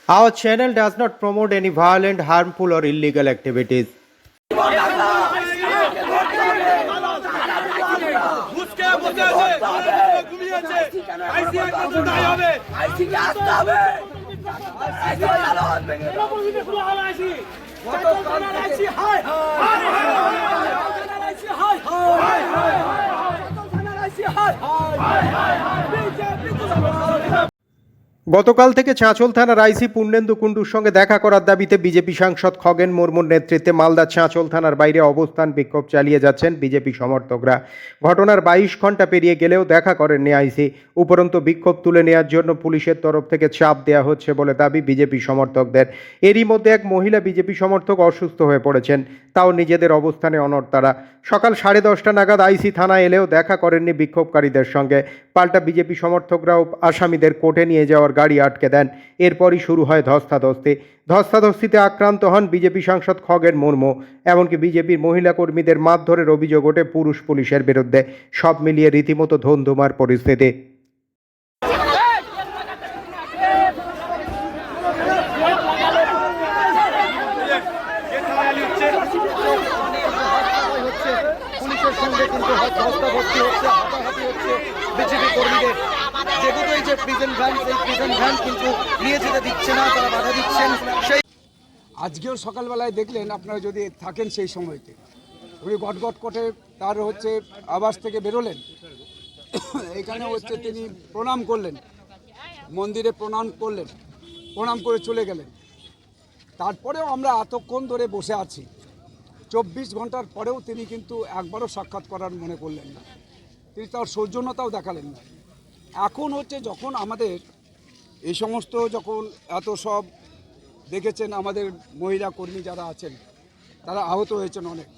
Our channel does not promote any violent, harmful, or illegal activities. গতকাল থেকে চাঁচল থানার আইসি পূর্ণেন্দু কুণ্ডুর সঙ্গে দেখা করার দাবিতে বিজেপি সাংসদ খগেন মুর্মুর নেতৃত্বে মালদা চাঁচল থানার বাইরে অবস্থান বিক্ষোভ চালিয়ে যাচ্ছেন বিজেপি সমর্থকরা। ঘটনার 22 ঘন্টা পেরিয়ে গেলেও দেখা করেননি আইসি। উপরন্তু বিক্ষোভ তুলে নেওয়ার জন্য পুলিশের তরফ থেকে চাপ দেওয়া হচ্ছে বলে দাবি বিজেপি সমর্থকদের। এরই মধ্যে এক মহিলা বিজেপি সমর্থক অসুস্থ হয়ে পড়েছেন, তাও নিজেদের অবস্থানে অনড় তারা। সকাল 10:30 নাগাদ আইসি থানায় এলেও দেখা করেননি বিক্ষোভকারীদের সঙ্গে। পাল্টা বিজেপি সমর্থকরাও আসামিদের কোর্টে নিয়ে যাওয়ার গাড়ি আটকে দেন। এরপরই শুরু হয় ধস্তাধস্তিতে আক্রান্ত হন বিজেপি সাংসদ খগেন মুর্মু। এমনকি বিজেপির মহিলা কর্মীদের মারধরের অভিযোগ ওঠে পুরুষ পুলিশের বিরুদ্ধে। সব মিলিয়ে রীতিমতো ধুন্ধুমার পরিস্থিতি। পুলিশের সঙ্গে কিন্তু ধস্তাধস্তি হচ্ছে, হাতাহাতি হচ্ছে বিজেপি কর্মীদের। যেহেতু এই যে প্রিজন ভ্যান, সেই প্রিজন ভ্যান কিন্তু নিয়ে যেতে দিচ্ছে না, তারা বাধা দিচ্ছেন। সেই আজকেও সকালবেলায় দেখলেন, আপনারা যদি থাকেন সেই সময়তে, উনি গটগট করে তার হচ্ছে আবাস থেকে বেরোলেন। এখানে হচ্ছে তিনি প্রণাম করলেন, মন্দিরে প্রণাম করলেন, প্রণাম করে চলে গেলেন। তারপরেও আমরা এতক্ষণ ধরে বসে আছি, 24 ঘন্টার পরেও তিনি কিন্তু একবারও সাক্ষাৎ করার মনে করলেন না, তিনি তার সৌজন্যতাও দেখালেন না। এখন হচ্ছে যখন আমাদের এই সমস্ত যখন এত সব দেখেছেন, আমাদের মহিলা কর্মী যারা আছেন তারা আহত হয়েছেন অনেক।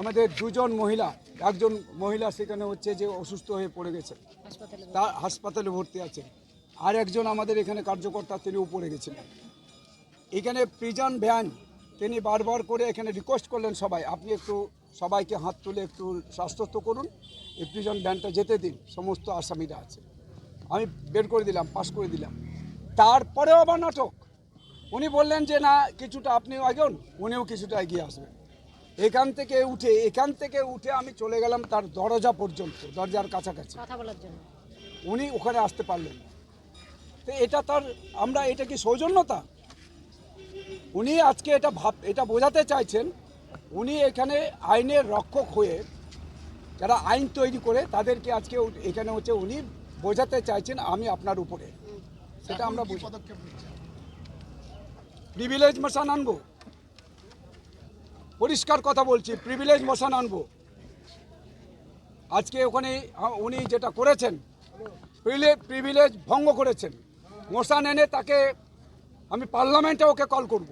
আমাদের দুজন মহিলা, একজন মহিলা সেখানে হচ্ছে যে অসুস্থ হয়ে পড়ে গেছেন, তার হাসপাতালে ভর্তি আছেন। আর একজন আমাদের এখানে কার্যকর্তা, তিনিও পড়ে গেছিলেন। এখানে প্রিজন ভ্যান, তিনি বারবার করে এখানে রিকোয়েস্ট করলেন সবাই, আপনি একটু সবাইকে হাত তুলে একটু আশ্বস্ত করুন, এই প্রিজন ভ্যানটা যেতে দিন, সমস্ত আসামিরা আছে। আমি বের করে দিলাম, পাস করে দিলাম। তারপরেও আবার নাটক। উনি বললেন যে না, কিছুটা আপনিও আগেন, উনিও কিছুটা এগিয়ে আসবেন। এখান থেকে উঠে আমি চলে গেলাম তার দরজা পর্যন্ত, দরজার কাছাকাছি কথা বলার জন্য। উনি ওখানে আসতে পারলেন না। তো এটা কি সৌজন্যতা? উনি আজকে এটা বোঝাতে চাইছেন, উনি এখানে আইনের রক্ষক হয়ে, যারা আইন তৈরি করে তাদেরকে আজকে এখানে হচ্ছে উনি বোঝাতে চাইছেন আমি আপনার উপরে। সেটা আমরা প্রিভিলেজ মোশন আনবো, পরিষ্কার কথা বলছি, প্রিভিলেজ মোশন আনবো। আজকে ওখানে উনি যেটা করেছেন, প্রিভিলেজ ভঙ্গ করেছেন। মোশন এনে তাকে আমি পার্লামেন্টে ওকে কল করব,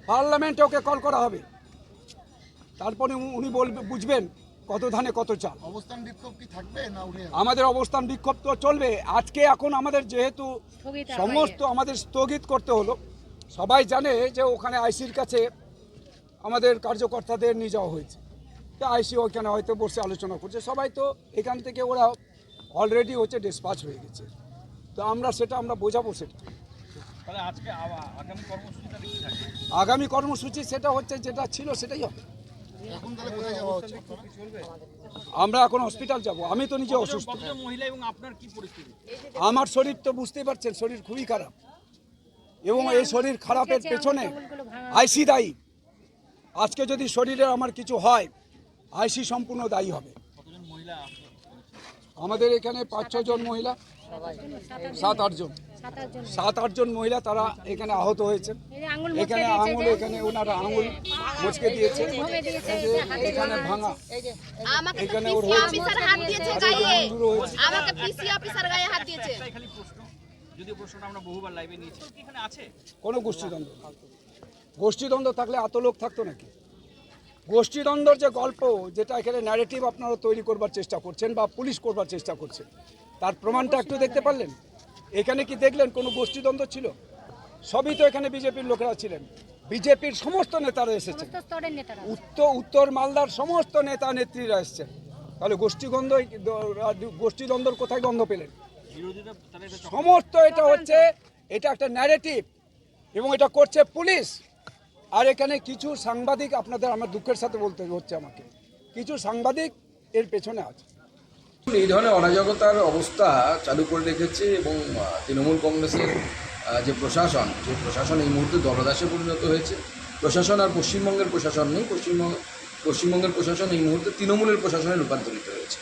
পার্লামেন্টে ওকে কল করা হবে। তারপরে উনি বুঝবেন কত ধানে কত চাল। অবস্থান বিক্ষোভ কি থাকবে না? আমাদের অবস্থান বিক্ষোভ তো চলবে। আজকে এখন আমাদের যেহেতু সমস্ত আমাদের স্থগিত করতে হলো, সবাই জানে যে ওখানে আইসির কাছে আমাদের কার্যকর্তাদের নিয়ে যাওয়া হয়েছে। তো আইসি ওইখানে হয়তো বসে আলোচনা করছে, সবাই তো এখান থেকে ওরা অলরেডি হচ্ছে ডিসপ্যাচ হয়ে গেছে। তো আমরা বোঝাবো সেটা। আগামী কর্মসূচি সেটা হচ্ছে যেটা ছিল সেটাই হবে। আমরা এখন হসপিটাল যাব। আমি তো নিজে অসুস্থ। আমার শরীর তো বুঝতেই পারছেন, শরীর খুবই খারাপ, এবং এই শরীর খারাপের পেছনে আইসি দায়ী। আজকে যদি শরীরে আমার কিছু হয়, আইসি সম্পূর্ণ দায়ী হবে। আমাদের এখানে 5-6 জন মহিলা, 7-8 জন মহিলা তারা এখানে আহত হয়েছেন। এখানে এখানে ওনারা আঙুল মুচকে দিয়েছে, এখানে ভাঙা, এখানে ওর কোনো গোষ্ঠীদ্বন্দ্ব থাকলে এত লোক থাকতো নাকি? গোষ্ঠীদ্বন্দ্বর যে গল্প, যেটা এখানে ন্যারেটিভ আপনারা তৈরি করবার চেষ্টা করছেন বা পুলিশ করবার চেষ্টা করছে, তার প্রমাণটা একটু দেখতে পারলেন? এখানে কি দেখলেন কোনো গোষ্ঠীদ্বন্দ্ব ছিল? সবই তো এখানে বিজেপির লোকেরা ছিলেন, বিজেপির সমস্ত নেতারা এসেছেন, উত্তর মালদার সমস্ত নেতা নেত্রীরা এসেছেন। তাহলে গোষ্ঠীদ্বন্দ্বর কোথায় গন্ধ পেলেন? সমস্ত এটা একটা ন্যারেটিভ, এবং এটা করছে পুলিশ। আর এখানে কিছু সাংবাদিক, আপনাদের আমার দুঃখের সাথে বলতে হচ্ছে আমাকে, কিছু সাংবাদিক এর পেছনে আছে। এই ধরনের অরাজকতার অবস্থা চালু করে রেখেছে এবং তৃণমূল কংগ্রেসের যে প্রশাসন এই মুহূর্তে দলদাসে পরিণত হয়েছে। প্রশাসন আর পশ্চিমবঙ্গের প্রশাসন নেই, পশ্চিমবঙ্গের প্রশাসন এই মুহূর্তে তৃণমূলের প্রশাসনে রূপান্তরিত হয়েছে।